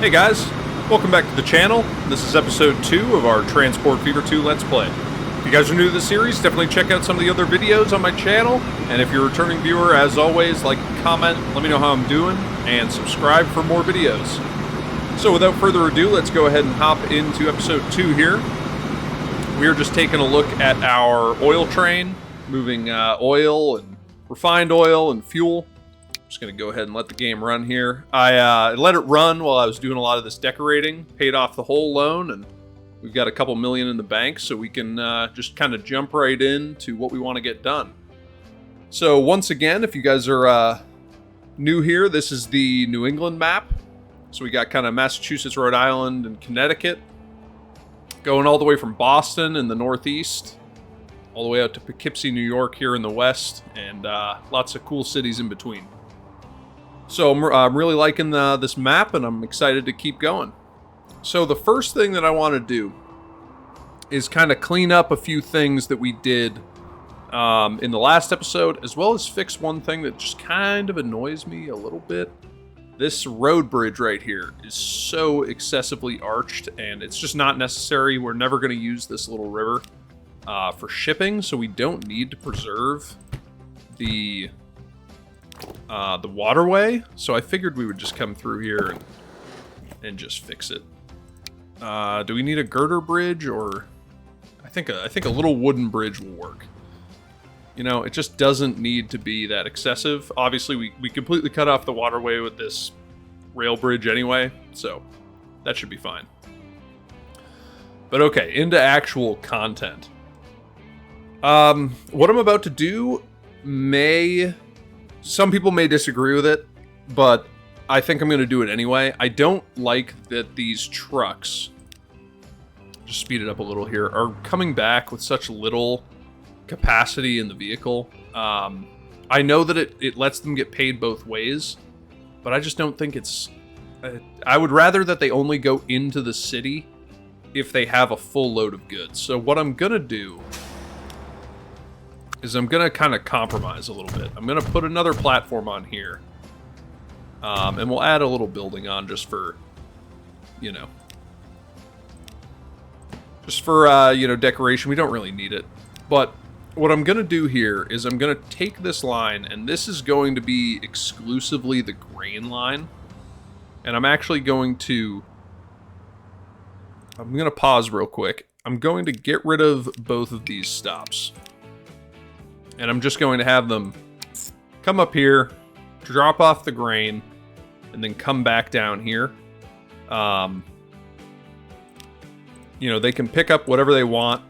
Hey guys, welcome back to the channel. This is episode 2 of our Transport Fever 2 Let's Play. If you guys are new to the series, definitely check out some of the other videos on my channel. And if you're a returning viewer, as always, like, comment, let me know how I'm doing, and subscribe for more videos. So without further ado, let's go ahead and hop into episode 2 here. We are just taking a look at our oil train, moving oil and refined oil and fuel. Just going to go ahead and let the game run here. I let it run while I was doing a lot of this decorating, paid off the whole loan, and we've got a couple million in the bank, so we can just kind of jump right into what we want to get done. So once again, if you guys are new here, this is the New England map. So we got kind of Massachusetts, Rhode Island, and Connecticut, going all the way from Boston in the northeast, all the way out to Poughkeepsie, New York here in the west, and lots of cool cities in between. So I'm really liking this map, and I'm excited to keep going. So the first thing that I want to do is kind of clean up a few things that we did in the last episode, as well as fix one thing that just kind of annoys me a little bit. This road bridge right here is so excessively arched, and it's just not necessary. We're never going to use this little river for shipping, so we don't need to preserve the waterway. So I figured we would just come through here and just fix it. Do we need a girder bridge, or I think a little wooden bridge will work. You know, it just doesn't need to be that excessive. Obviously, we completely cut off the waterway with this rail bridge anyway, so that should be fine. But okay, into actual content. What I'm about to do some people may disagree with it, but I think I'm going to do it anyway. I don't like that these trucks, just speed it up a little here, are coming back with such little capacity in the vehicle. I know that it lets them get paid both ways, but I just don't think it's... I would rather that they only go into the city if they have a full load of goods. So what I'm going to do is I'm going to kind of compromise a little bit. I'm going to put another platform on here. And we'll add a little building on just for, you know, decoration. We don't really need it. But what I'm going to do here is I'm going to take this line, and this is going to be exclusively the grain line. And I'm actually going to... I'm going to pause real quick. I'm going to get rid of both of these stops. And I'm just going to have them come up here, drop off the grain, and then come back down here. You know, they can pick up whatever they want.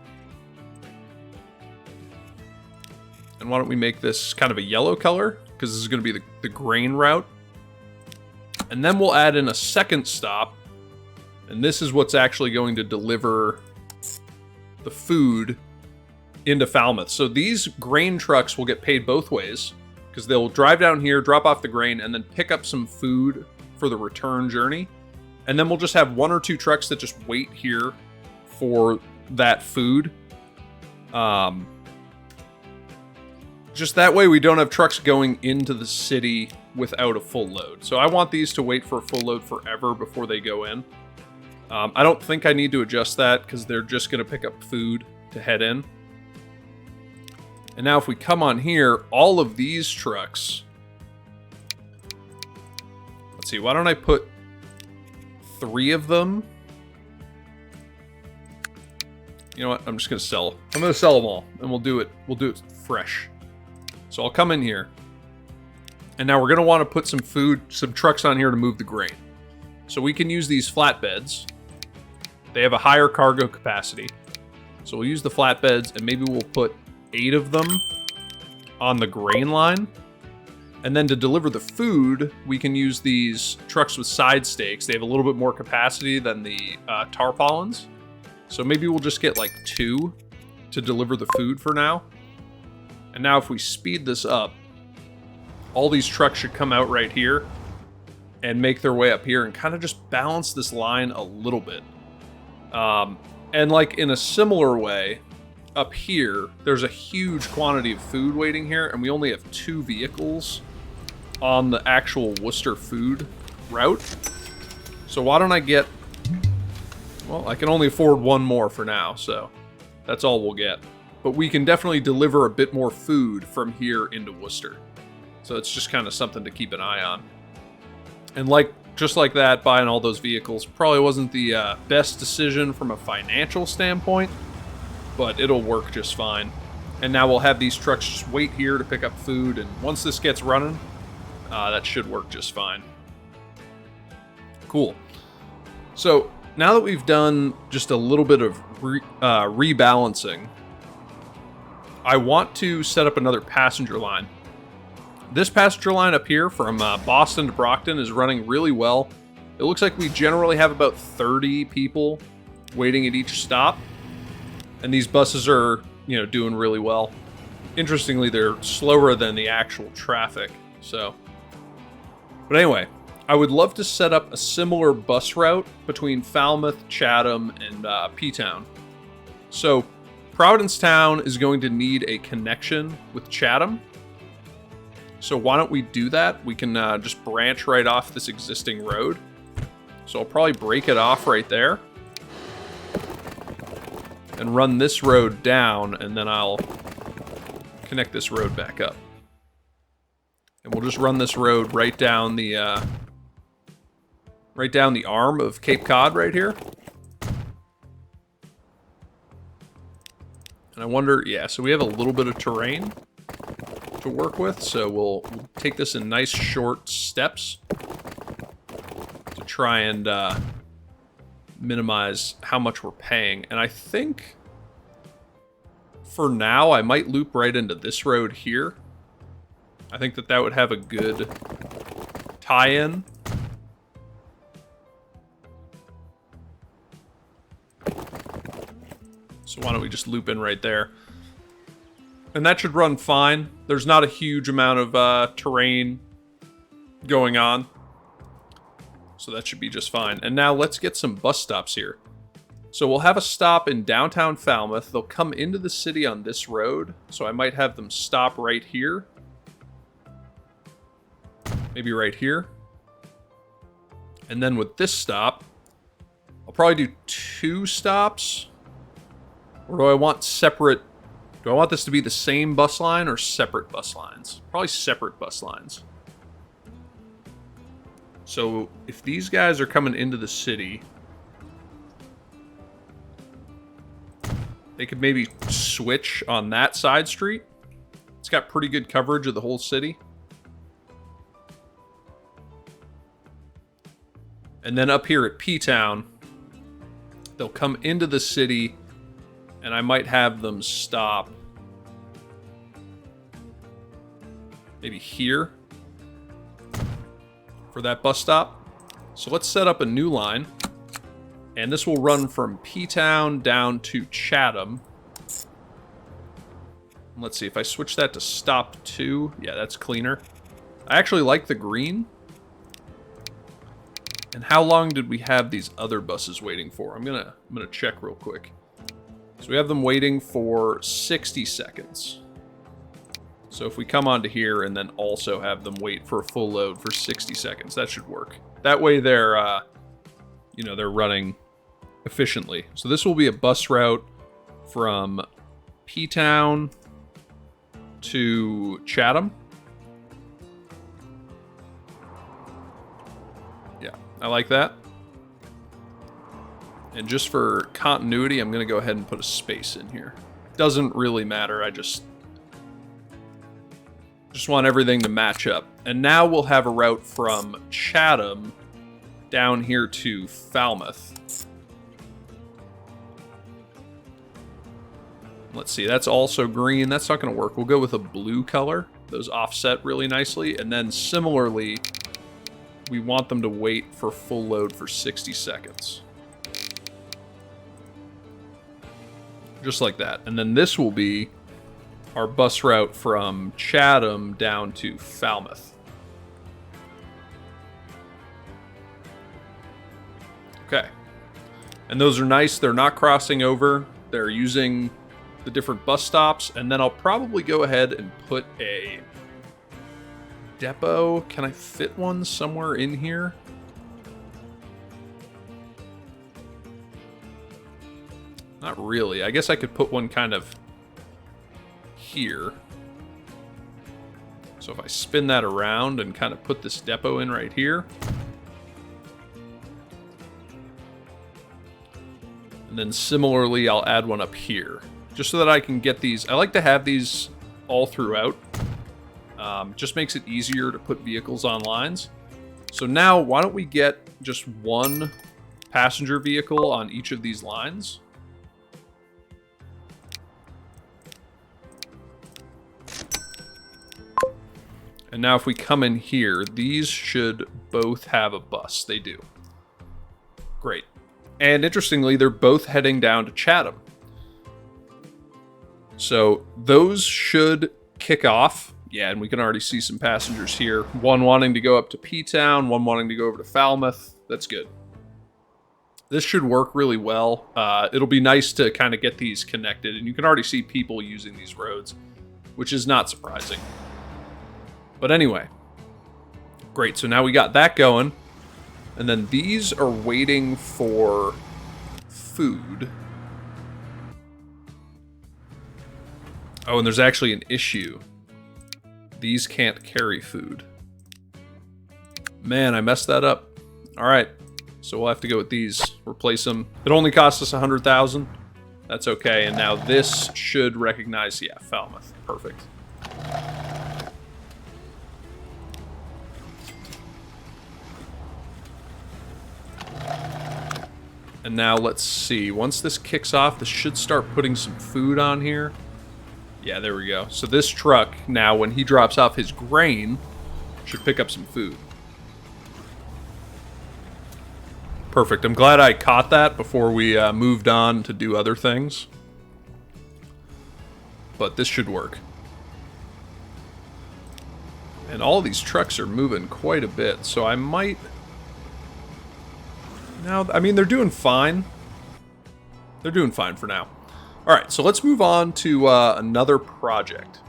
And why don't we make this kind of a yellow color? Because this is going to be the grain route. And then we'll add in a second stop. And this is what's actually going to deliver the food into Falmouth. So these grain trucks will get paid both ways, because they'll drive down here, drop off the grain, and then pick up some food for the return journey. And then we'll just have one or two trucks that just wait here for that food. Just that way we don't have trucks going into the city without a full load. So I want these to wait for a full load forever before they go in. I don't think I need to adjust that, because they're just going to pick up food to head in. And now if we come on here, all of these trucks... Let's see, why don't I put 3 of them? You know what? I'm just going to sell. I'm going to sell them all, and we'll do it fresh. So I'll come in here. And now we're going to want to put some trucks on here to move the grain. So we can use these flatbeds. They have a higher cargo capacity. So we'll use the flatbeds, and maybe we'll put 8 of them on the grain line. And then to deliver the food, we can use these trucks with side stakes. They have a little bit more capacity than the tarpaulins. So maybe we'll just get like 2 to deliver the food for now. And now if we speed this up, all these trucks should come out right here and make their way up here and kind of just balance this line a little bit. And like in a similar way, up here, there's a huge quantity of food waiting here, and we only have 2 vehicles on the actual Worcester food route. So why don't I get... Well, I can only afford one more for now, so that's all we'll get. But we can definitely deliver a bit more food from here into Worcester. So it's just kind of something to keep an eye on. And just like that, buying all those vehicles probably wasn't the best decision from a financial standpoint, but it'll work just fine. And now we'll have these trucks just wait here to pick up food, and once this gets running, that should work just fine. Cool. So now that we've done just a little bit of rebalancing, I want to set up another passenger line. This passenger line up here from Boston to Brockton is running really well. It looks like we generally have about 30 people waiting at each stop. And these buses are, doing really well. Interestingly, they're slower than the actual traffic. So, but anyway, I would love to set up a similar bus route between Falmouth, Chatham, and P-Town. So, Provincetown is going to need a connection with Chatham. So why don't we do that? We can just branch right off this existing road. So I'll probably break it off right there. And run this road down, and then I'll connect this road back up. And we'll just run this road right down the arm of Cape Cod right here. And I wonder, yeah, so we have a little bit of terrain to work with, so we'll take this in nice short steps to try and minimize how much we're paying. And I think for now I might loop right into this road here. I think that would have a good tie-in. So why don't we just loop in right there? And that should run fine. There's not a huge amount of terrain going on. So that should be just fine. And now let's get some bus stops here. So we'll have a stop in downtown Falmouth. They'll come into the city on this road. So I might have them stop right here. Maybe right here. And then with this stop, I'll probably do 2 stops. Or do I want separate... Do I want this to be the same bus line or separate bus lines? Probably separate bus lines. So if these guys are coming into the city, they could maybe switch on that side street. It's got pretty good coverage of the whole city. And then up here at P-Town, they'll come into the city, and I might have them stop maybe here for that bus stop. So let's set up a new line, and this will run from P-Town down to Chatham. Let's see, if I switch that to stop 2, yeah, that's cleaner. I actually like the green. And how long did we have these other buses waiting for? I'm gonna check real quick. So we have them waiting for 60 seconds. So if we come onto here and then also have them wait for a full load for 60 seconds, that should work. That way they're, they're running efficiently. So this will be a bus route from P-Town to Chatham. Yeah, I like that. And just for continuity, I'm going to go ahead and put a space in here. Doesn't really matter. I just want everything to match up. And now we'll have a route from Chatham down here to Falmouth. Let's see, that's also green. That's not going to work. We'll go with a blue color. Those offset really nicely. And then similarly, we want them to wait for full load for 60 seconds. Just like that. And then this will be our bus route from Chatham down to Falmouth. Okay. And those are nice. They're not crossing over. They're using the different bus stops. And then I'll probably go ahead and put a depot. Can I fit one somewhere in here? Not really. I guess I could put one kind of here. So if I spin that around and kind of put this depot in right here. And then similarly, I'll add one up here. Just so that I can get these. I like to have these all throughout. Just makes it easier to put vehicles on lines. So now, why don't we get just one passenger vehicle on each of these lines? And now if we come in here, these should both have a bus. They do. Great. And interestingly, they're both heading down to Chatham. So those should kick off. Yeah, and we can already see some passengers here. One wanting to go up to P-Town, one wanting to go over to Falmouth. That's good. This should work really well. It'll be nice to kind of get these connected. And you can already see people using these roads, which is not surprising. But anyway, great. So now we got that going. And then these are waiting for food. Oh, and there's actually an issue. These can't carry food. Man, I messed that up. All right. So we'll have to go with these. Replace them. It only cost us 100,000. That's okay. And now this should recognize, yeah, Falmouth. Perfect. And now let's see. Once this kicks off, this should start putting some food on here. Yeah, there we go. So this truck, now when he drops off his grain, should pick up some food. Perfect. I'm glad I caught that before we moved on to do other things. But this should work. And all these trucks are moving quite a bit, so I might... Now, I mean, they're doing fine. They're doing fine for now. All right, so let's move on to another project.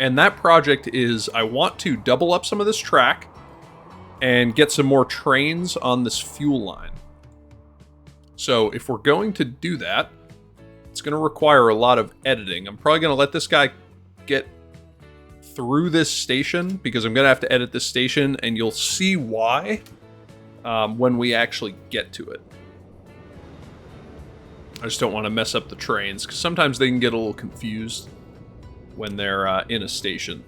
And that project is I want to double up some of this track and get some more trains on this fuel line. So if we're going to do that, it's going to require a lot of editing. I'm probably going to let this guy get through this station because I'm going to have to edit this station, and you'll see why when we actually get to it. I just don't want to mess up the trains because sometimes they can get a little confused when they're in a station.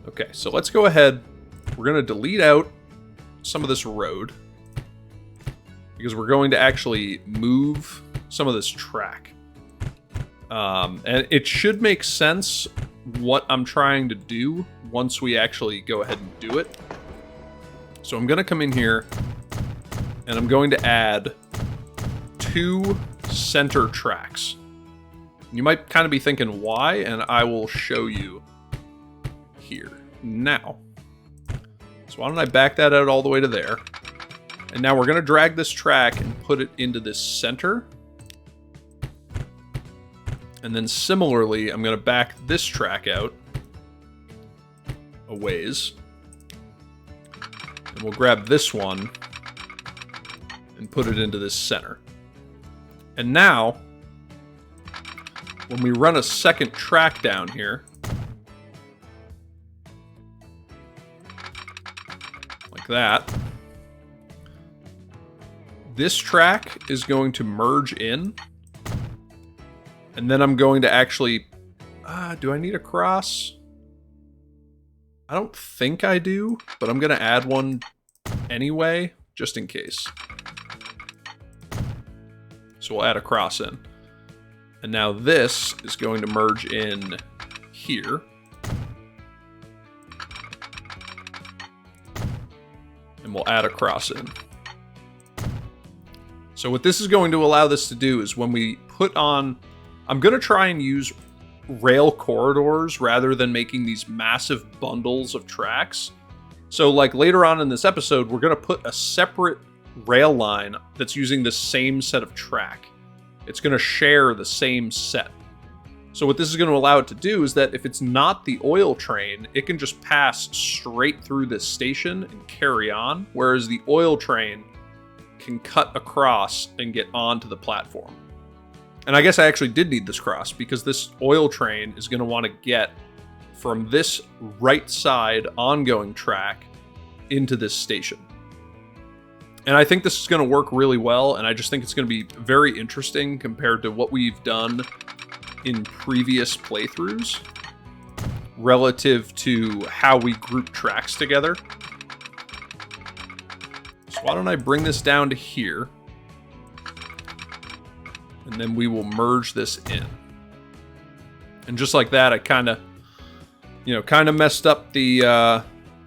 Okay, so let's go ahead. We're going to delete out some of this road because we're going to actually move some of this track. And it should make sense what I'm trying to do once we actually go ahead and do it. So I'm going to come in here and I'm going to add 2 center tracks. You might kind of be thinking why, and I will show you here now. So why don't I back that out all the way to there. And now we're going to drag this track and put it into this center. And then similarly, I'm going to back this track out a ways. And we'll grab this one and put it into this center. And now, when we run a second track down here, like that, this track is going to merge in. And then I'm going to actually... do I need a cross? I don't think I do, but I'm going to add one anyway, just in case. So we'll add a cross in. And now this is going to merge in here. And we'll add a cross in. So what this is going to allow this to do is when we put on... I'm going to try and use rail corridors rather than making these massive bundles of tracks. So like later on in this episode, we're going to put a separate rail line that's using the same set of track. It's going to share the same set. So what this is going to allow it to do is that if it's not the oil train, it can just pass straight through this station and carry on, whereas the oil train can cut across and get onto the platform. And I guess I actually did need this cross because this oil train is going to want to get from this right side ongoing track into this station. And I think this is going to work really well, and I just think it's going to be very interesting compared to what we've done in previous playthroughs relative to how we group tracks together. So why don't I bring this down to here, and then we will merge this in. And just like that, I kind of messed up the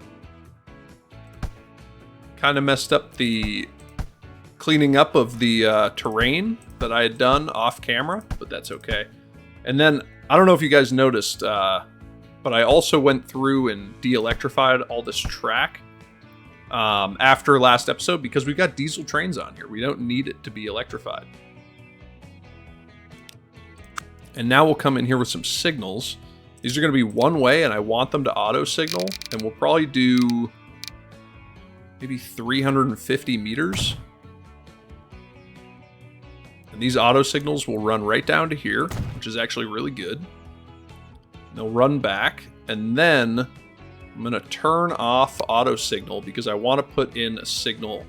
cleaning up of the terrain that I had done off camera, but that's okay. And then, I don't know if you guys noticed, but I also went through and de-electrified all this track after last episode because we've got diesel trains on here. We don't need it to be electrified. And now we'll come in here with some signals. These are going to be one way, and I want them to auto signal, and we'll probably do maybe 350 meters. And these auto signals will run right down to here, which is actually really good. And they'll run back, and then I'm going to turn off auto signal because I want to put in a signal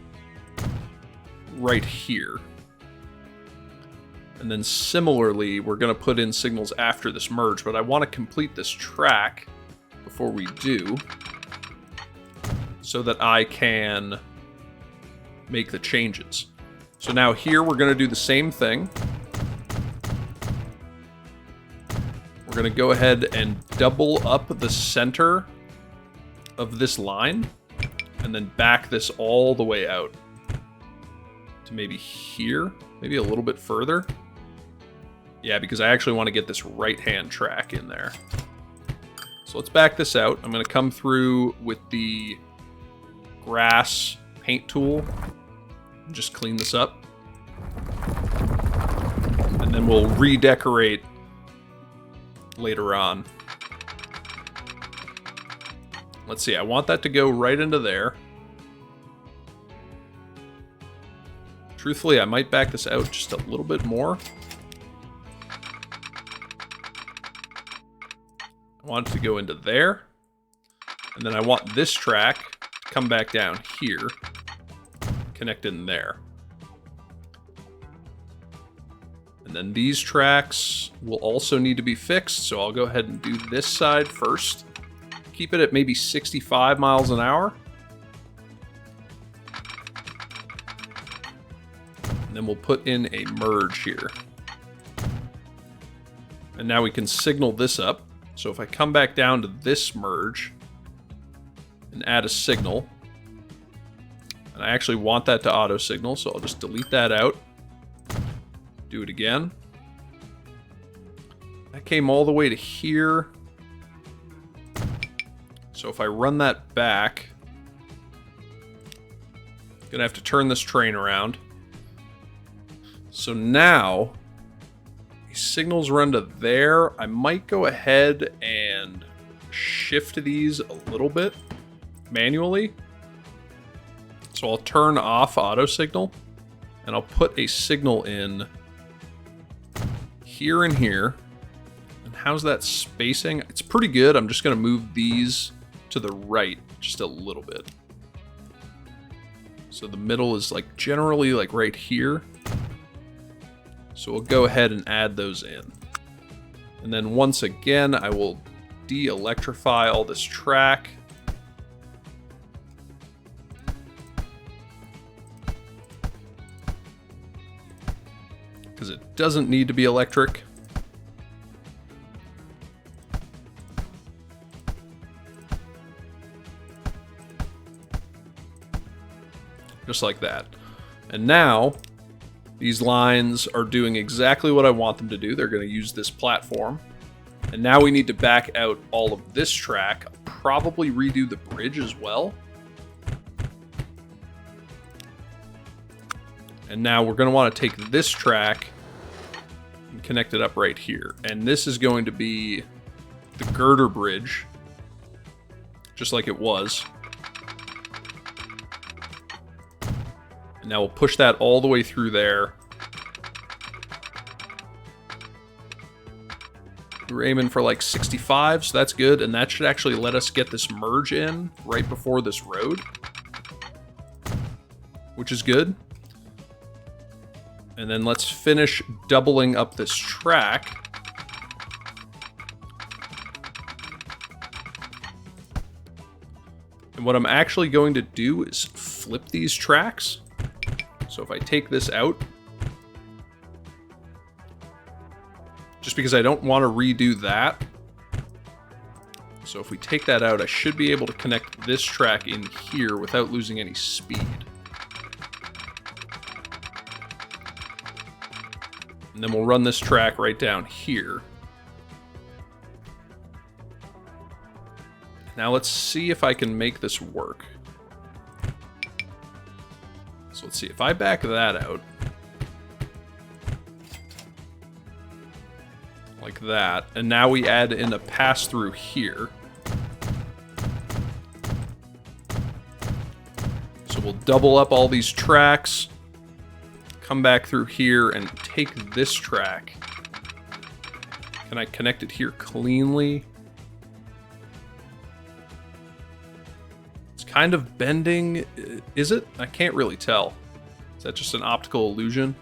right here. And then similarly, we're going to put in signals after this merge, but I want to complete this track before we do, so that I can make the changes. So now here we're going to do the same thing. We're going to go ahead and double up the center of this line, and then back this all the way out to maybe here, maybe a little bit further. Yeah, because I actually want to get this right-hand track in there. So let's back this out. I'm going to come through with the grass paint tool and just clean this up. And then we'll redecorate later on. Let's see, I want that to go right into there. Truthfully, I might back this out just a little bit more. I want it to go into there. And then I want this track to come back down here, connect in there. And then these tracks will also need to be fixed, so I'll go ahead and do this side first. Keep it at maybe 65 miles an hour. And then we'll put in a merge here. And now we can signal this up. So if I come back down to this merge and add a signal, and I actually want that to auto signal, so I'll just delete that out. Do it again. That came all the way to here. So if I run that back, I'm gonna have to turn this train around. So now, these signals run to there. I might go ahead and shift these a little bit manually. So I'll turn off auto signal, and I'll put a signal in here and here. And how's that spacing? It's pretty good. I'm just gonna move these to the right just a little bit. So the middle is like generally like right here. So we'll go ahead and add those in. And then once again, I will de-electrify all this track. Because it doesn't need to be electric. Just like that. And now, these lines are doing exactly what I want them to do. They're going to use this platform. And now we need to back out all of this track. I'll probably redo the bridge as well. And now we're going to want to take this track and connect it up right here. And this is going to be the girder bridge, just like it was. And now we'll push that all the way through there. We're aiming for like 65, so that's good. And that should actually let us get this merge in right before this road, which is good. And then let's finish doubling up this track. And what I'm actually going to do is flip these tracks. So if I take this out, just because I don't want to redo that. So if we take that out, I should be able to connect this track in here without losing any speed. And then we'll run this track right down here. Now let's see if I can make this work. So let's see, if I back that out, like that, and now we add in a pass-through here. So we'll double up all these tracks, come back through here and take this track. Can I connect it here cleanly? It's kind of bending. Is it? I can't really tell. Is that just an optical illusion?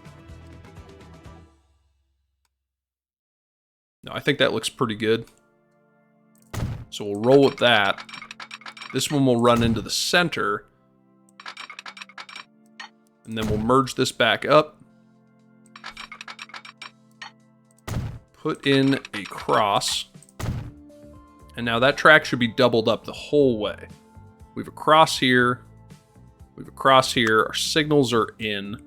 No, I think that looks pretty good. So we'll roll with that. This one will run into the center. And then we'll merge this back up. Put in a cross. And now that track should be doubled up the whole way. We have a cross here. We have a cross here. Our signals are in.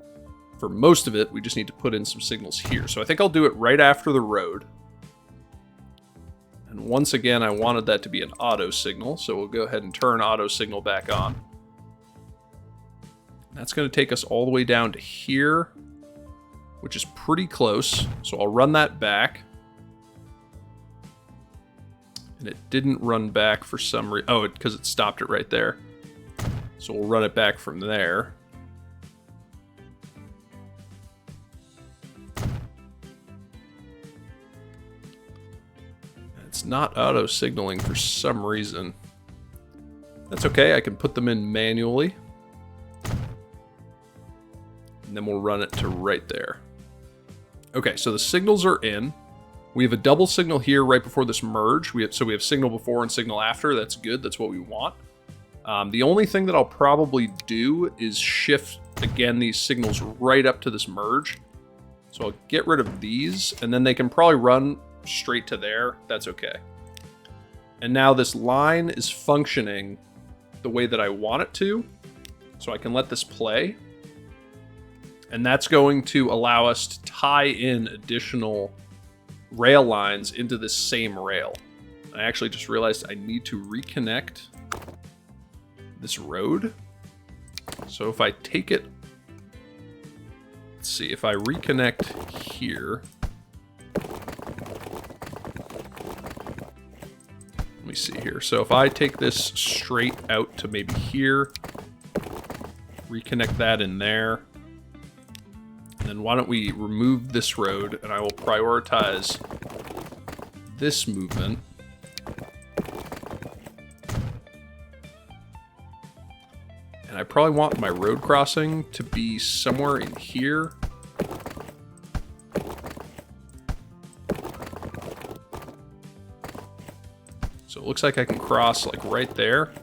For most of it, we just need to put in some signals here. So I think I'll do it right after the road. And once again, I wanted that to be an auto signal. So we'll go ahead and turn auto signal back on. That's going to take us all the way down to here, which is pretty close. So I'll run that back. And it didn't run back for some reason. Oh, because it stopped it right there. So we'll run it back from there. It's not auto signaling for some reason. That's okay. I can put them in manually. And then we'll run it to right there. Okay, so the signals are in. We have a double signal here right before this merge. So we have signal before and signal after. That's good. That's what we want. The only thing that I'll probably do is shift, again, these signals right up to this merge. So I'll get rid of these, and then they can probably run straight to there. That's okay. And now this line is functioning the way that I want it to. So I can let this play. And that's going to allow us to tie in additional rail lines into this same rail. I actually just realized I need to reconnect this road. So if I take it, let's see, if I reconnect here, let me see here. So if I take this straight out to maybe here, reconnect that in there, then why don't we remove this road, and I will prioritize this movement. And I probably want my road crossing to be somewhere in here. So it looks like I can cross like right there.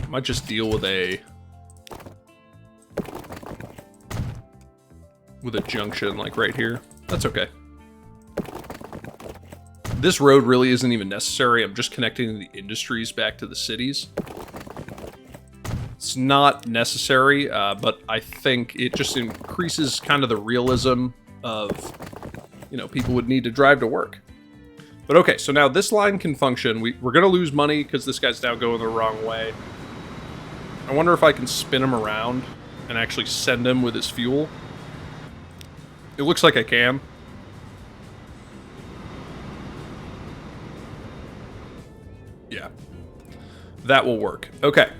Might just deal with a junction like right here. That's okay. This road really isn't even necessary. I'm just connecting the industries back to the cities. It's not necessary, but I think it just increases kind of the realism of, you know, people would need to drive to work. But okay, so now this line can function. We're going to lose money because this guy's now going the wrong way. I wonder if I can spin him around and actually send him with his fuel. It looks like I can. That will work. Okay.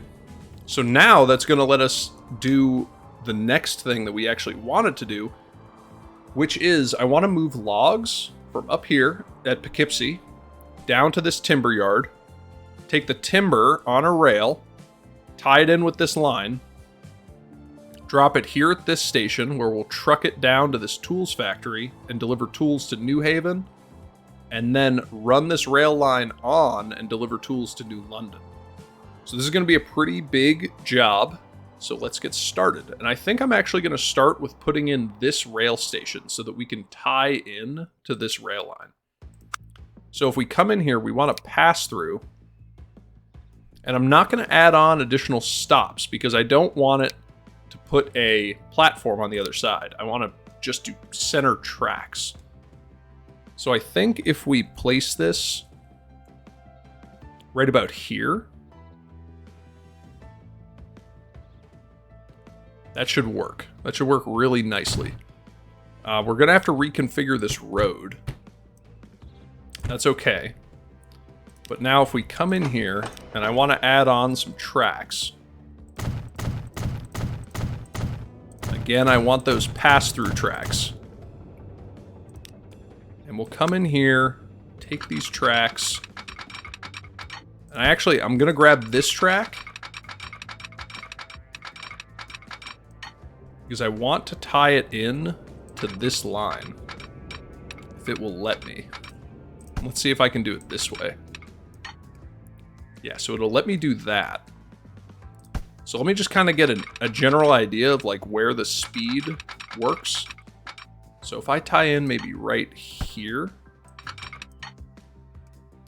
So now that's going to let us do the next thing that we actually wanted to do, which is I want to move logs from up here at Poughkeepsie down to this timber yard, take the timber on a rail, tie it in with this line, drop it here at this station where we'll truck it down to this tools factory and deliver tools to New Haven, and then run this rail line on and deliver tools to New London. So this is going to be a pretty big job. So let's get started. And I think I'm actually going to start with putting in this rail station so that we can tie in to this rail line. So if we come in here, we want to pass through. And I'm not going to add on additional stops because I don't want it to put a platform on the other side. I want to just do center tracks. So I think if we place this right about here, that should work. That should work really nicely. We're going to have to reconfigure this road. That's okay. But now if we come in here, and I want to add on some tracks. Again, I want those pass-through tracks. And we'll come in here, take these tracks. And I'm going to grab this track, because I want to tie it in to this line, if it will let me. Let's see if I can do it this way. Yeah, so it'll let me do that. So let me just kind of get a general idea of like where the speed works. So if I tie in maybe right here,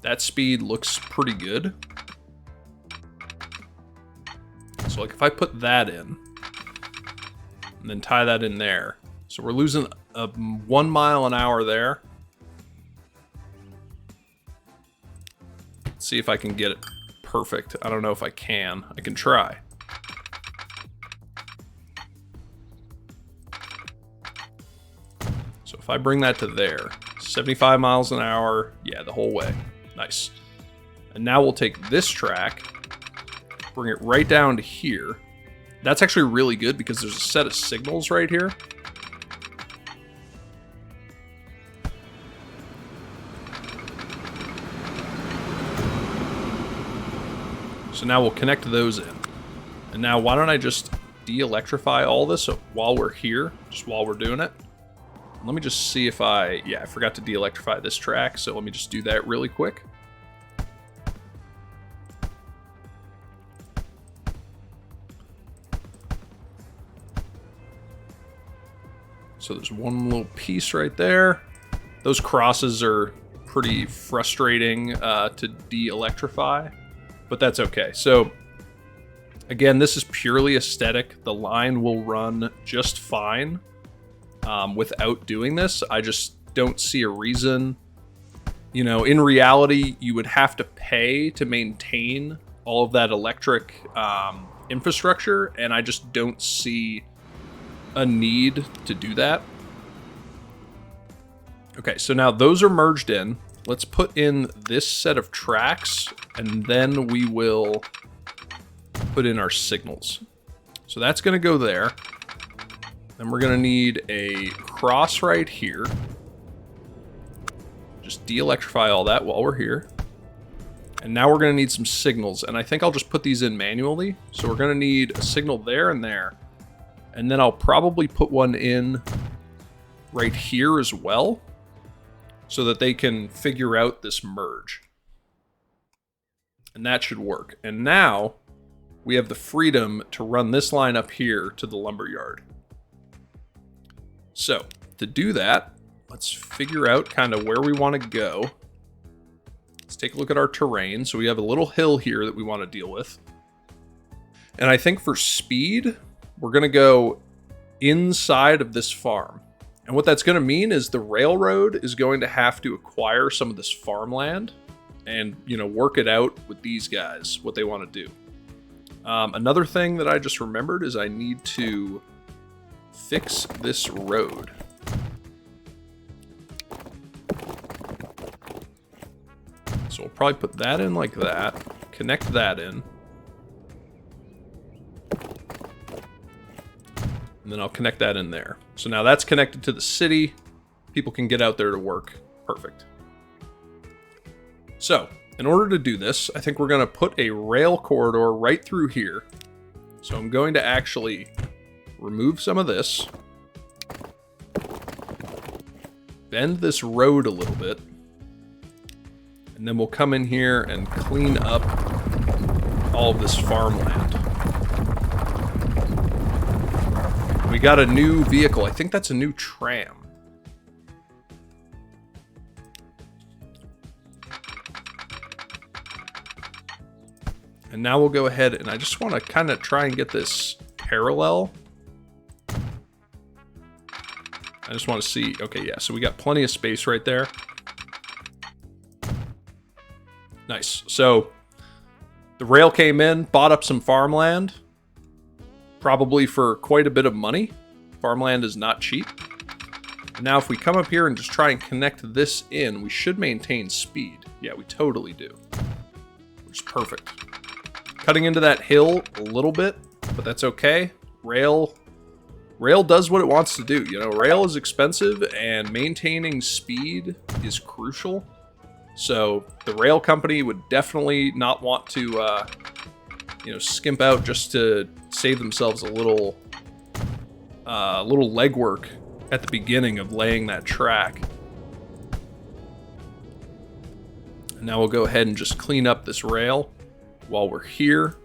that speed looks pretty good. So like if I put that in, and then tie that in there. So we're losing 1 mile an hour there. Let's see if I can get it perfect. I don't know if I can. I can try. So if I bring that to there, 75 miles an hour, yeah, the whole way. Nice. And now we'll take this track, bring it right down to here. That's actually really good because there's a set of signals right here. So now we'll connect those in. And now why don't I just de-electrify all this while we're here, just while we're doing it. Let me just see if I forgot to de-electrify this track, so let me just do that really quick. So there's one little piece right there. Those crosses are pretty frustrating to de-electrify, but that's okay. So again, this is purely aesthetic. The line will run just fine without doing this. I just don't see a reason. You know, in reality, you would have to pay to maintain all of that electric infrastructure, and I just don't see a need to do that. Okay, so now those are merged in. Let's put in this set of tracks, and then we will put in our signals. So that's going to go there. Then we're going to need a cross right here. Just de-electrify all that while we're here. And now we're going to need some signals, and I think I'll just put these in manually. So we're going to need a signal there and there. And then I'll probably put one in right here as well, so that they can figure out this merge. And that should work. And now we have the freedom to run this line up here to the lumberyard. So to do that, let's figure out kind of where we want to go. Let's take a look at our terrain. So we have a little hill here that we want to deal with. And I think for speed, we're going to go inside of this farm. And what that's going to mean is the railroad is going to have to acquire some of this farmland and, you know, work it out with these guys, what they want to do. Another thing that I just remembered is I need to fix this road. So we'll probably put that in like that. connect that in. And then I'll connect that in there. So now that's connected to the city. People can get out there to work. Perfect. So, in order to do this, I think we're going to put a rail corridor right through here. So I'm going to actually remove some of this. Bend this road a little bit. And then we'll come in here and clean up all of this farmland. We got a new vehicle. I think that's a new tram. And now we'll go ahead and I just want to kind of try and get this parallel. I just want to see. Okay, yeah, so we got plenty of space right there. Nice. So the rail came in, bought up some farmland. Probably for quite a bit of money. Farmland is not cheap. And now if we come up here and just try and connect this in, we should maintain speed. Yeah, we totally do. Which is perfect. Cutting into that hill a little bit, but that's okay. Rail does what it wants to do. You know, rail is expensive and maintaining speed is crucial. So the rail company would definitely not want to, skimp out just to save themselves a little legwork at the beginning of laying that track. And now we'll go ahead and just clean up this rail while we're here.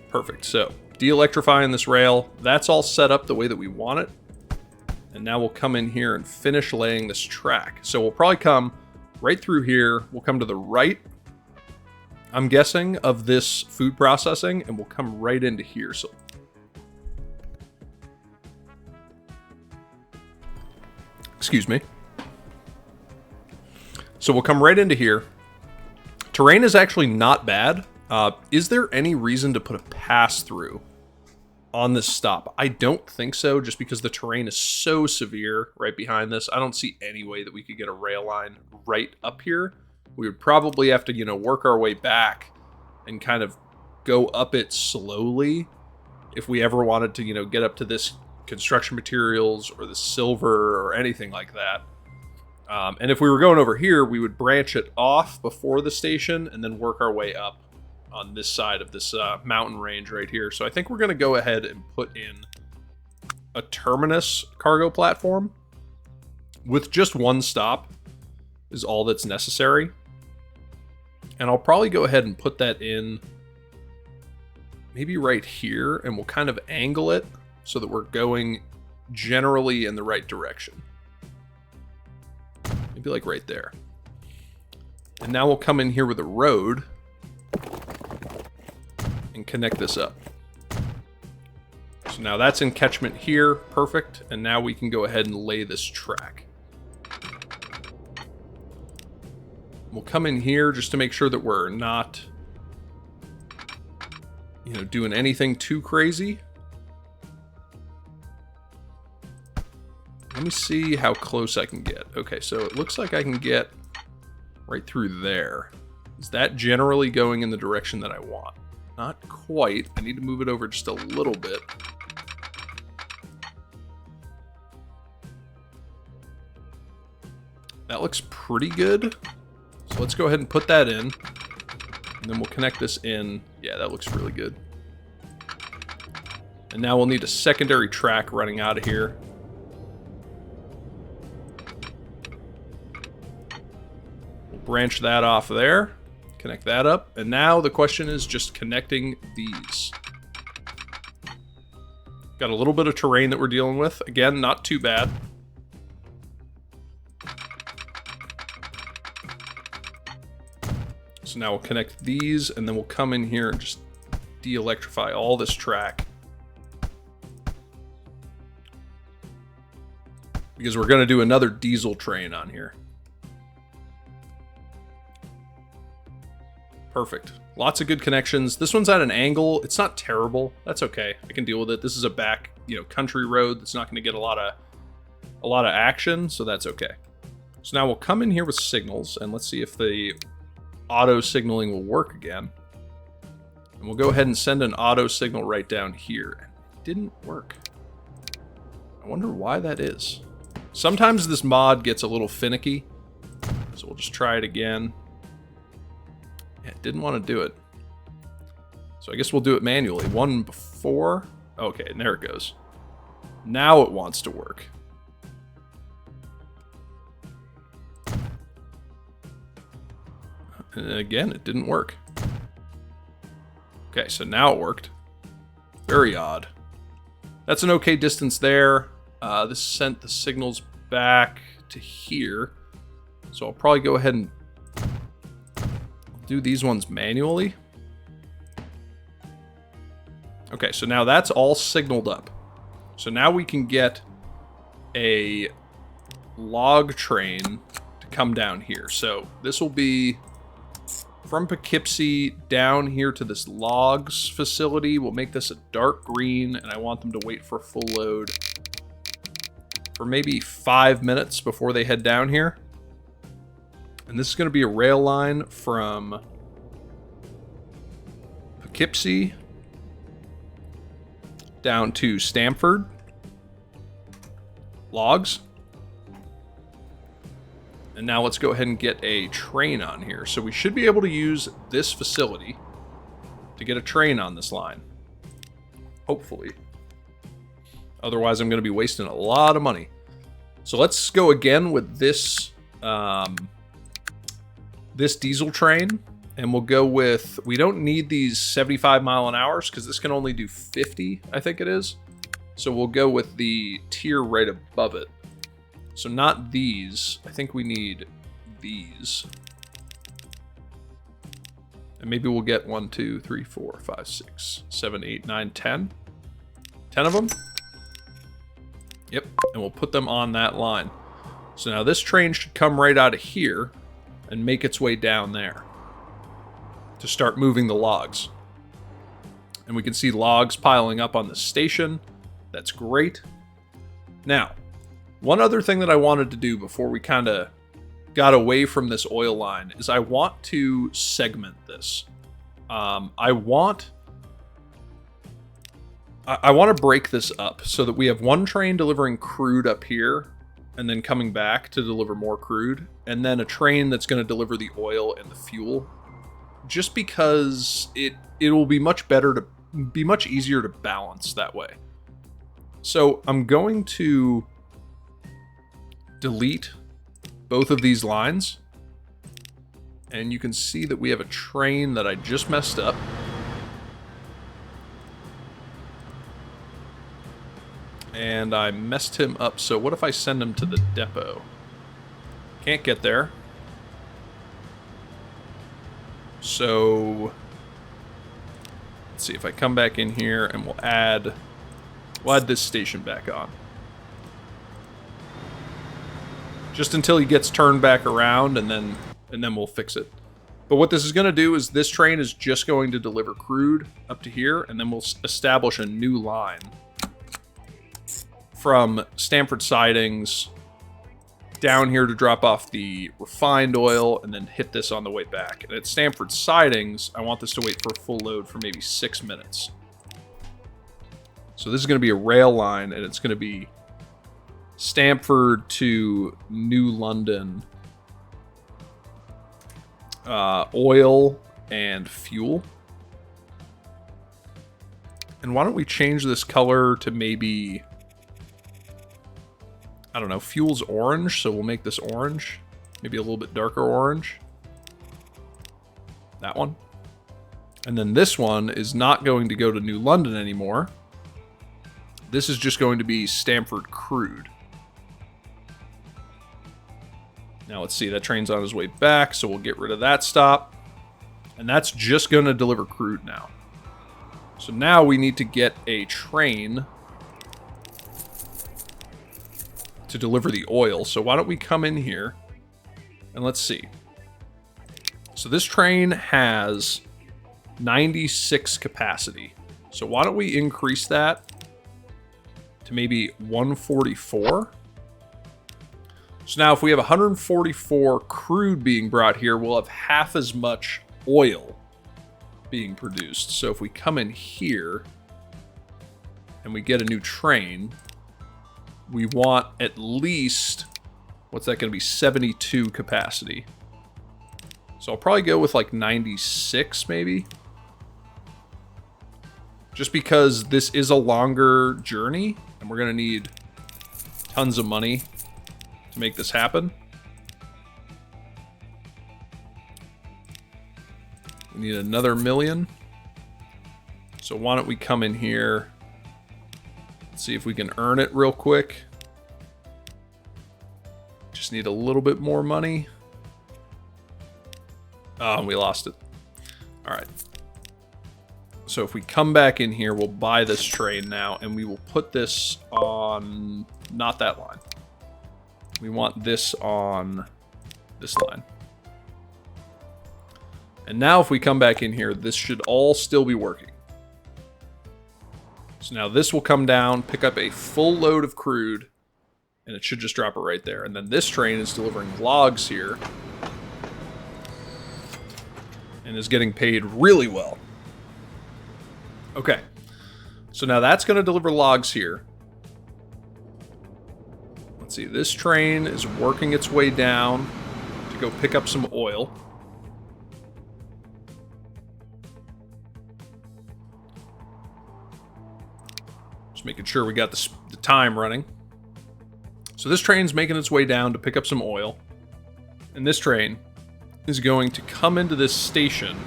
Perfect. So de-electrifying this rail, that's all set up the way that we want it. And now we'll come in here and finish laying this track. So we'll probably come right through here. We'll come to the right, I'm guessing, of this food processing, and we'll come right into here. So excuse me. So we'll come right into here. Terrain is actually not bad. Is there any reason to put a pass-through on this stop? I don't think so, just because the terrain is so severe right behind this. I don't see any way that we could get a rail line right up here. We would probably have to, work our way back and kind of go up it slowly if we ever wanted to, get up to this construction materials or the silver or anything like that. And if we were going over here, we would branch it off before the station and then work our way up on this side of this mountain range right here. So I think we're going to go ahead and put in a terminus cargo platform with just one stop is all that's necessary. And I'll probably go ahead and put that in maybe right here, and we'll kind of angle it so that we're going generally in the right direction. Maybe like right there. And now we'll come in here with a road and connect this up. So now that's in catchment here, perfect. And now we can go ahead and lay this track. We'll come in here just to make sure that we're not, doing anything too crazy. Let me see how close I can get. Okay, so it looks like I can get right through there. Is that generally going in the direction that I want? Not quite. I need to move it over just a little bit. That looks pretty good. So let's go ahead and put that in. And then we'll connect this in. Yeah, that looks really good. And now we'll need a secondary track running out of here. We'll branch that off there. Connect that up. And now the question is just connecting these. Got a little bit of terrain that we're dealing with. Again, not too bad. So now we'll connect these, and then we'll come in here and just de-electrify all this track. Because we're going to do another diesel train on here. Perfect. Lots of good connections. This one's at an angle. It's not terrible. That's okay. I can deal with it. This is a back, country road that's not going to get a lot of a lot of action, so that's okay. So now we'll come in here with signals, and let's see if the auto signaling will work again. And we'll go ahead and send an auto signal right down here. It didn't work. I wonder why that is. Sometimes this mod gets a little finicky, so we'll just try it again. Yeah, it didn't want to do it. So I guess we'll do it manually. One before. Okay, and there it goes. Now it wants to work. And again, it didn't work. Okay, so now it worked. Very odd. That's an okay distance there. This sent the signals back to here. So I'll probably go ahead and do these ones manually. Okay, so now that's all signaled up. So now we can get a log train to come down here. So this will be from Poughkeepsie down here to this logs facility. We'll make this a dark green, and I want them to wait for full load for maybe 5 minutes before they head down here. And this is going to be a rail line from Poughkeepsie down to Stamford. Logs. And now let's go ahead and get a train on here. So we should be able to use this facility to get a train on this line. Hopefully. Otherwise, I'm going to be wasting a lot of money. So let's go again with this this diesel train. And we'll go with, we don't need these 75 mile an hour because this can only do 50, I think it is. So we'll go with the tier right above it. So not these. I think we need these. And maybe we'll get 1, 2, 3, 4, 5, 6, 7, 8, 9, 10. 10 of them. Yep. And we'll put them on that line. So now this train should come right out of here and make its way down there to start moving the logs. And we can see logs piling up on the station. That's great. Now, one other thing that I wanted to do before we kind of got away from this oil line is I want to segment this. I want to break this up so that we have one train delivering crude up here and then coming back to deliver more crude, and then a train that's going to deliver the oil and the fuel. Just because it will be much easier to balance that way. So I'm going to delete both of these lines, and you can see that we have a train that I just messed up. And I messed him up, so what if I send him to the depot? Can't get there. So let's see if I come back in here and we'll add this station back on. Just until he gets turned back around, and then we'll fix it. But what this is going to do is this train is just going to deliver crude up to here, and then we'll establish a new line from Stamford Sidings down here to drop off the refined oil, and then hit this on the way back. And at Stamford Sidings, I want this to wait for a full load for maybe 6 minutes. So this is going to be a rail line, and it's going to be Stamford to New London oil and fuel. And why don't we change this color to maybe, I don't know, fuel's orange, so we'll make this orange. Maybe a little bit darker orange. That one. And then this one is not going to go to New London anymore. This is just going to be Stamford Crude. Now let's see, that train's on his way back, so we'll get rid of that stop. And that's just going to deliver crude now. So now we need to get a train to deliver the oil. So why don't we come in here and let's see. So this train has 96 capacity. So why don't we increase that to maybe 144? So now if we have 144 crude being brought here, we'll have half as much oil being produced. So if we come in here and we get a new train, we want at least, what's that going to be, 72 capacity. So I'll probably go with like 96 maybe. Just because this is a longer journey and we're going to need tons of money to make this happen. We need another 1 million. So why don't we come in here, let's see if we can earn it real quick. Just need a little bit more money. Oh, we lost it. All right. So if we come back in here, we'll buy this train now, and we will put this on, not that line. We want this on this line. And now if we come back in here, this should all still be working. So now this will come down, pick up a full load of crude, and it should just drop it right there. And then this train is delivering logs here and is getting paid really well. Okay, so now that's going to deliver logs here. Let's see, this train is working its way down to go pick up some oil. Just making sure we got the time running. So this train's making its way down to pick up some oil. And this train is going to come into this station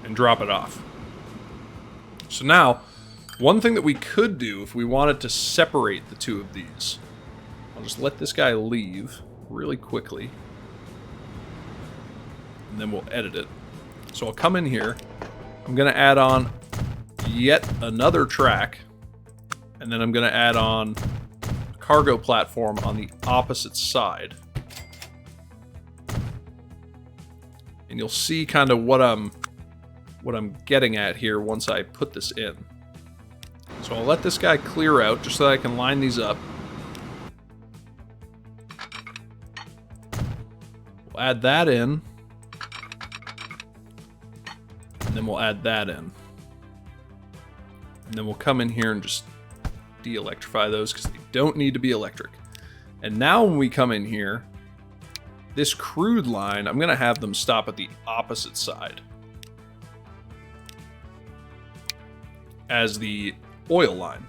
and drop it off. So now, one thing that we could do if we wanted to separate the two of these, I'll just let this guy leave really quickly, and then we'll edit it. So I'll come in here, I'm going to add on yet another track, and then I'm going to add on a cargo platform on the opposite side. And you'll see kind of what I'm getting at here once I put this in. So I'll let this guy clear out just so that I can line these up. We'll add that in. And then we'll add that in. And then we'll come in here and just de-electrify those because they don't need to be electric. And now when we come in here, this crude line, I'm going to have them stop at the opposite side as the oil line.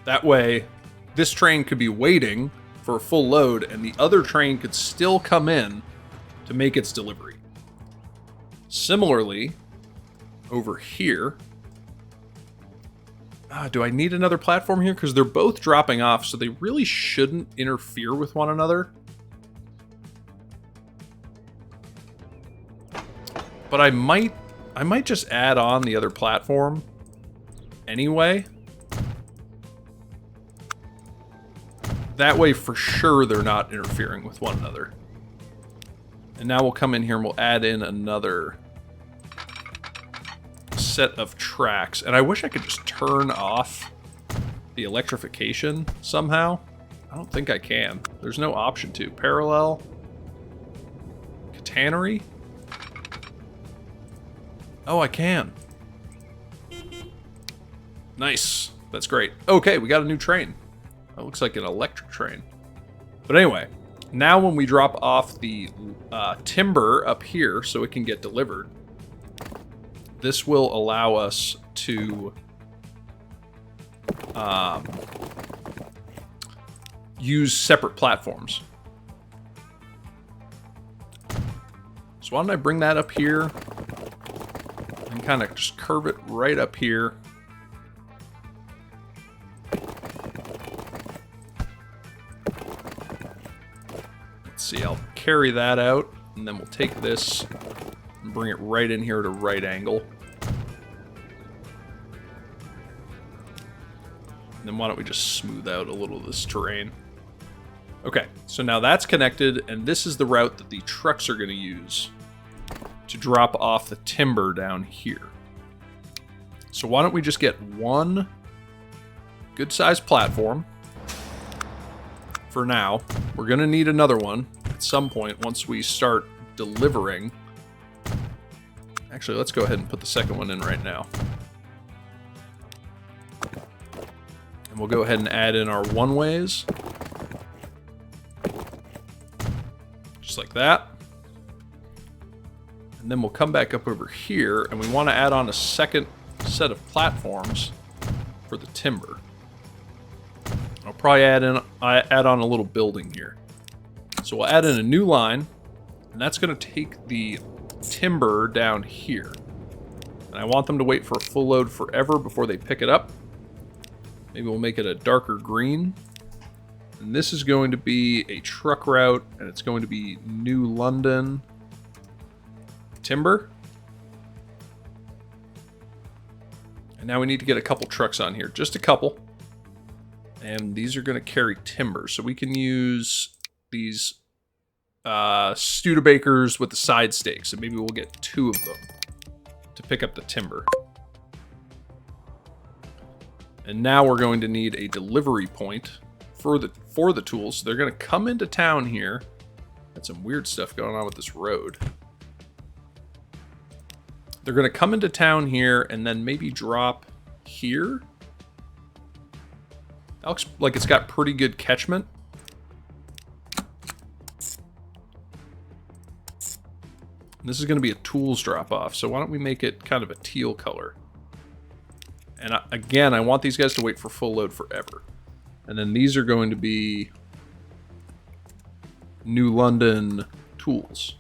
That way, this train could be waiting for a full load and the other train could still come in to make its delivery. Similarly, over here, do I need another platform here? Because they're both dropping off, so they really shouldn't interfere with one another. But I might just add on the other platform anyway. That way, for sure, they're not interfering with one another. And now we'll come in here and we'll add in another set of tracks. And I wish I could just turn off the electrification somehow. I don't think I can. There's no option to. Parallel. Catenary. Oh, I can. Nice. That's great. Okay, we got a new train. That looks like an electric train. But anyway, now when we drop off the timber up here so it can get delivered, this will allow us to use separate platforms. So why don't I bring that up here and kind of just curve it right up here. Let's see, I'll carry that out, and then we'll take this and bring it right in here at a right angle. And then why don't we just smooth out a little of this terrain. Okay, so now that's connected, and this is the route that the trucks are going to use to drop off the timber down here. So why don't we just get one good-sized platform for now. We're going to need another one at some point once we start delivering. Actually, let's go ahead and put the second one in right now. And we'll go ahead and add in our one-ways. Just like that. And then we'll come back up over here, and we want to add on a second set of platforms for the timber. I'll probably add on a little building here. So we'll add in a new line, and that's going to take the timber down here. And I want them to wait for a full load forever before they pick it up. Maybe we'll make it a darker green. And this is going to be a truck route, and it's going to be New London timber. And now we need to get a couple trucks on here, just a couple. And these are going to carry timber, so we can use these Studebakers with the side stakes, and maybe we'll get 2 of them to pick up the timber. And now we're going to need a delivery point for the tools. So they're going to come into town here. Got some weird stuff going on with this road. They're going to come into town here and then maybe drop here. That looks like it's got pretty good catchment. And this is going to be a tools drop off. So why don't we make it kind of a teal color? And again, I want these guys to wait for full load forever. And then these are going to be New London tools.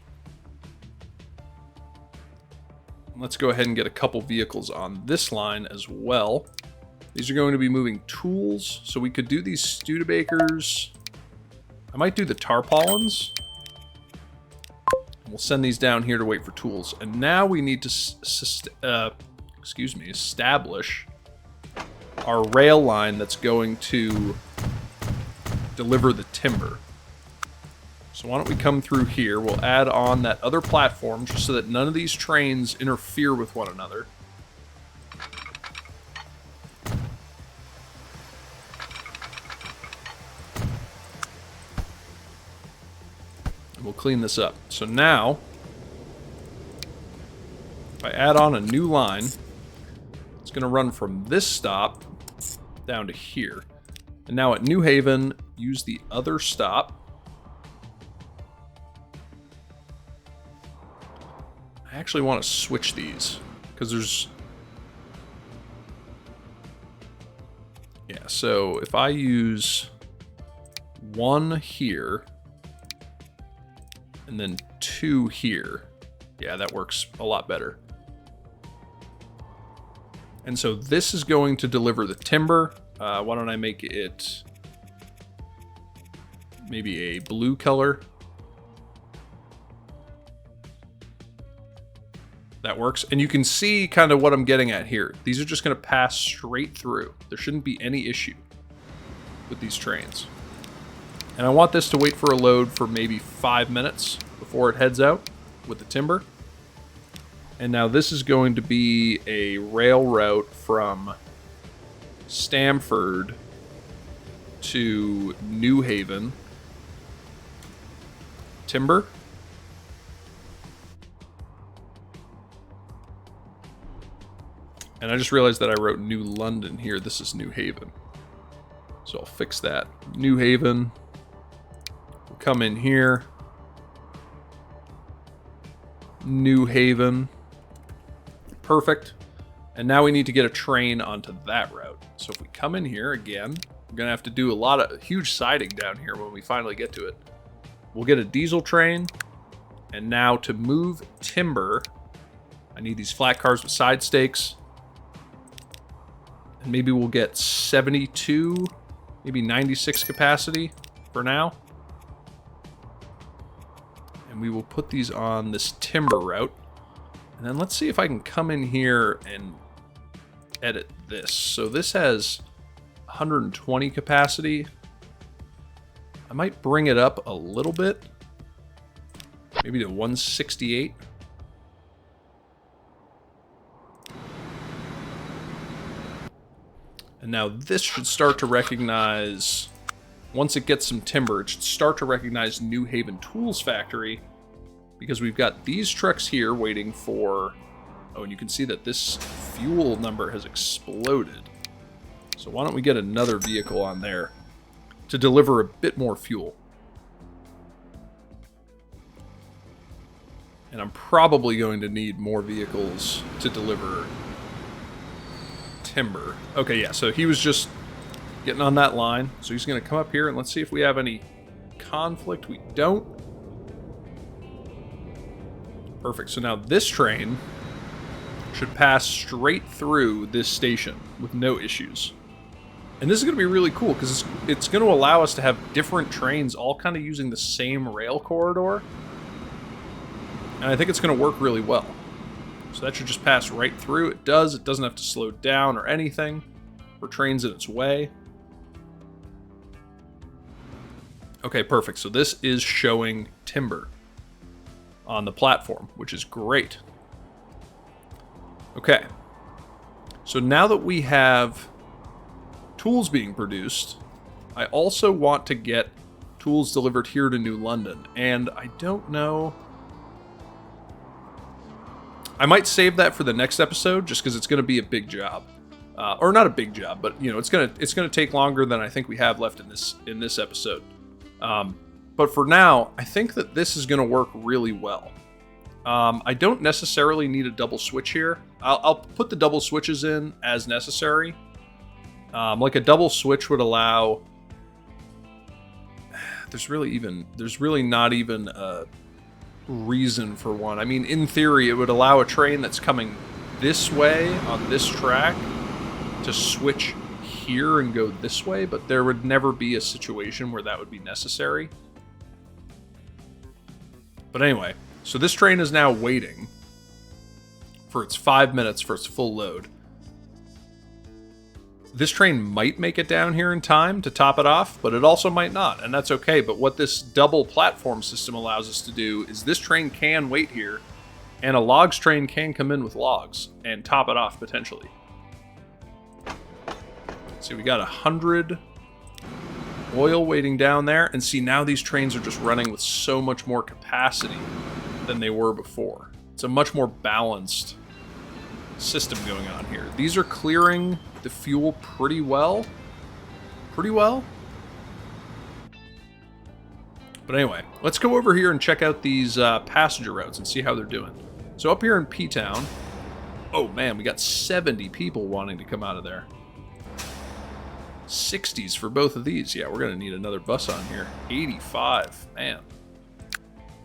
Let's go ahead and get a couple vehicles on this line as well. These are going to be moving tools, so we could do these Studebakers. I might do the tarpaulins. We'll send these down here to wait for tools. And now we need to establish our rail line that's going to deliver the timber. So why don't we come through here? We'll add on that other platform just so that none of these trains interfere with one another. And we'll clean this up. So now, if I add on a new line, it's going to run from this stop down to here. And now at New Haven, use the other stop. I actually want to switch these because there's... Yeah, so if I use 1 here and then 2 here, yeah, that works a lot better. And so this is going to deliver the timber. Why don't I make it maybe a blue color? That works. And you can see kind of what I'm getting at here. These are just going to pass straight through. There shouldn't be any issue with these trains. And I want this to wait for a load for maybe 5 minutes before it heads out with the timber. And now this is going to be a rail route from Stamford to New Haven. Timber. And I just realized that I wrote New London here. This is New Haven. So I'll fix that. New Haven. We'll come in here. New Haven. Perfect. And now we need to get a train onto that route. So if we come in here again, we're going to have to do a huge siding down here when we finally get to it. We'll get a diesel train. And now to move timber, I need these flat cars with side stakes. And maybe we'll get 72, maybe 96 capacity for now. And we will put these on this timber route. And then let's see if I can come in here and edit this. So this has 120 capacity. I might bring it up a little bit. Maybe to 168. And now this should start to recognize, once it gets some timber, it should start to recognize New Haven Tools Factory, because we've got these trucks here waiting for, oh, and you can see that this fuel number has exploded. So why don't we get another vehicle on there to deliver a bit more fuel. And I'm probably going to need more vehicles to deliver timber. Okay, yeah, so he was just getting on that line. So he's going to come up here, and let's see if we have any conflict. We don't. Perfect. So now this train should pass straight through this station with no issues. And this is going to be really cool because it's going to allow us to have different trains all kind of using the same rail corridor. And I think it's going to work really well. So that should just pass right through. It does. It doesn't have to slow down or anything for trains in its way. Okay, perfect. So this is showing timber on the platform, which is great. Okay. So now that we have tools being produced, I also want to get tools delivered here to New London. And I don't know. I might save that for the next episode, just because it's going to be a big job, or not a big job, but you know, it's gonna take longer than I think we have left in this episode. But for now, I think that this is going to work really well. I don't necessarily need a double switch here. I'll put the double switches in as necessary. Like a double switch would allow. There's really not even a reason for one. I mean, in theory, it would allow a train that's coming this way on this track to switch here and go this way, but there would never be a situation where that would be necessary. But anyway, so this train is now waiting for its 5 minutes for its full load. This train might make it down here in time to top it off, but it also might not, and that's okay. But what this double platform system allows us to do is this train can wait here, and a logs train can come in with logs and top it off potentially. See, we got 100 oil waiting down there, and see, now these trains are just running with so much more capacity than they were before. It's a much more balanced system going on here. These are clearing the fuel pretty well. But anyway, let's go over here and check out these passenger routes and see how they're doing. So up here in P-Town, oh man, we got 70 people wanting to come out of there. 60s for both of these. Yeah, we're going to need another bus on here. 85, man.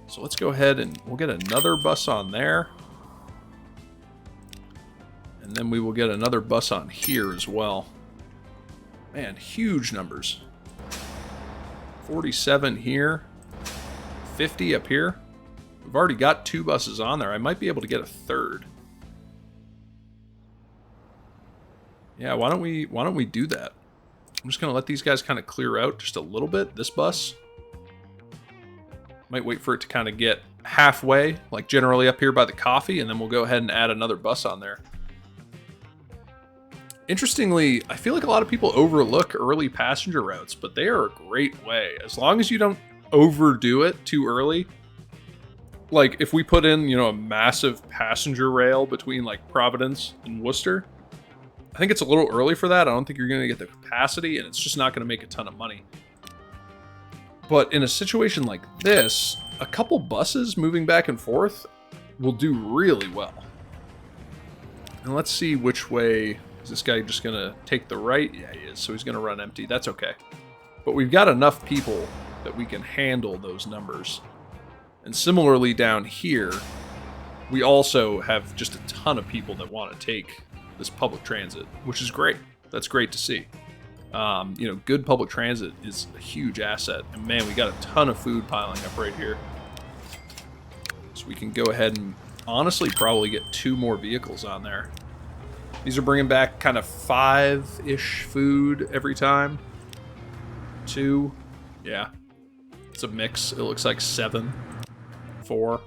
So let's go ahead and we'll get another bus on there. And then we will get another bus on here as well. Man, huge numbers. 47 here. 50 up here. We've already got 2 buses on there. I might be able to get a third. Yeah, why don't we do that? I'm just going to let these guys kind of clear out just a little bit. This bus. Might wait for it to kind of get halfway, like generally up here by the coffee, and then we'll go ahead and add another bus on there. Interestingly, I feel like a lot of people overlook early passenger routes, but they are a great way. As long as you don't overdo it too early. Like, if we put in, you know, a massive passenger rail between, like, Providence and Worcester, I think it's a little early for that. I don't think you're going to get the capacity, and it's just not going to make a ton of money. But in a situation like this, a couple buses moving back and forth will do really well. And let's see which way. Is this guy just going to take the right? Yeah, he is. So he's going to run empty. That's okay. But we've got enough people that we can handle those numbers. And similarly down here, we also have just a ton of people that want to take this public transit, which is great. That's great to see. You know, good public transit is a huge asset. And man, we got a ton of food piling up right here. So we can go ahead and honestly probably get 2 more vehicles on there. These are bringing back kind of 5-ish food every time. 2. Yeah. It's a mix. It looks like 7. 4.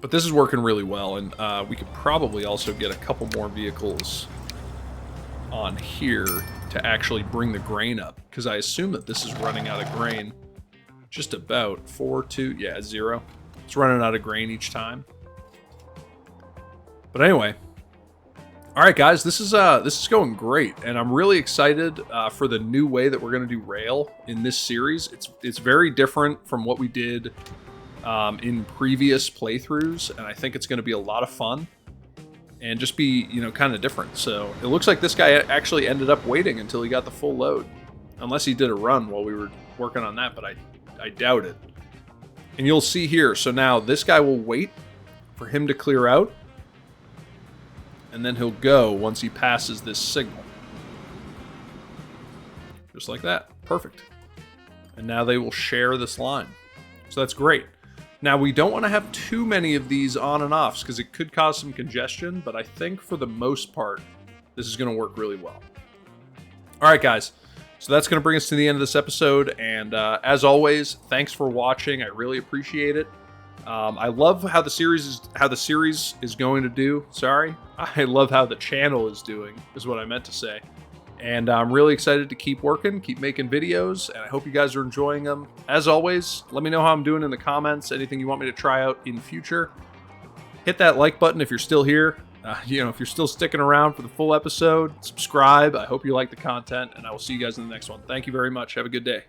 But this is working really well, and we could probably also get a couple more vehicles on here to actually bring the grain up, because I assume that this is running out of grain. Just about 4, 2, yeah, 0. It's running out of grain each time. But anyway, all right, guys, this is going great, and I'm really excited for the new way that we're going to do rail in this series. It's very different from what we did in previous playthroughs, and I think it's going to be a lot of fun and just be, you know, kind of different. So it looks like this guy actually ended up waiting until he got the full load, unless he did a run while we were working on that, but I doubt it. And you'll see here, so now this guy will wait for him to clear out, and then he'll go once he passes this signal. Just like that. Perfect. And now they will share this line. So that's great. Now, we don't want to have too many of these on and offs because it could cause some congestion, but I think for the most part, this is going to work really well. All right, guys. So that's going to bring us to the end of this episode. And as always, thanks for watching. I really appreciate it. I love how the series is going to do. Sorry. I love how the channel is doing, is what I meant to say. And I'm really excited to keep working, keep making videos, and I hope you guys are enjoying them. As always, let me know how I'm doing in the comments, anything you want me to try out in future. Hit that like button if you're still here. You know, if you're still sticking around for the full episode, subscribe. I hope you like the content, and I will see you guys in the next one. Thank you very much. Have a good day.